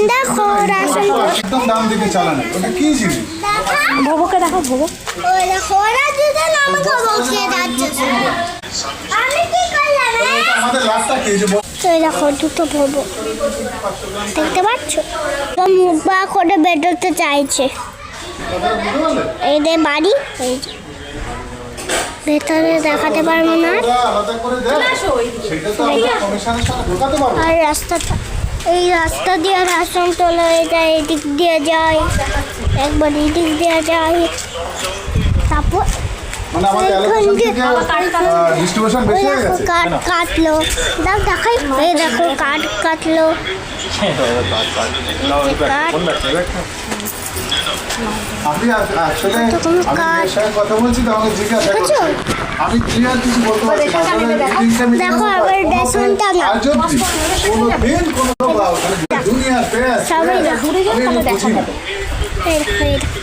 দেখো রেশন একদম দাম দেখে চালানো ওটা কি জিনিস ভবকে দেখো ভব ওই দেখো ওরা দুজন আমাকে বকিয়ে যাচ্ছে আমি কি করলাম এটা আমাদের রাস্তা কি যে তো এই দেখো দুটো ভবো দেখতে পাচ্ছ তো মুখ বা করে বেরোতে চাইছে এই যে বাড়ি এই যে ভেতরে দেখাতে পারবো না আলাদা করে দেয় সেটা তো আমরা কমিশনের সাথে ঢোকাতে পারবো আর রাস্তাটা এই রাস্তা দিয়ে রেশন তোলা হয়ে যায় এদিক দিয়ে যায় একবার এদিক দিয়ে যায় তারপর মানে আমাদের অ্যালোকেশন থেকে ডিস্ট্রিবিউশন বেশি হয়ে গেছে কাট কাটলো দেখাই এই দেখো কাট কাটলো আপনি আসলে তো কোনো আমি কাজ- এর সাথে কথা বলছি তো আমাকে জিজ্ঞাসা বুঝছো? করছে আমি ক্লিয়ার কিছু বলতে পারছি না আসলে মিটিংটা দেখো, আবার রেশনটা না। আজ অবধি কোনো দিন কোনো দুনিয়া পেয়ে সবাই দেখো। দূরে গেলে তাহলে দেখা বুঝি না যাবে এই দেখো, এই দেখো,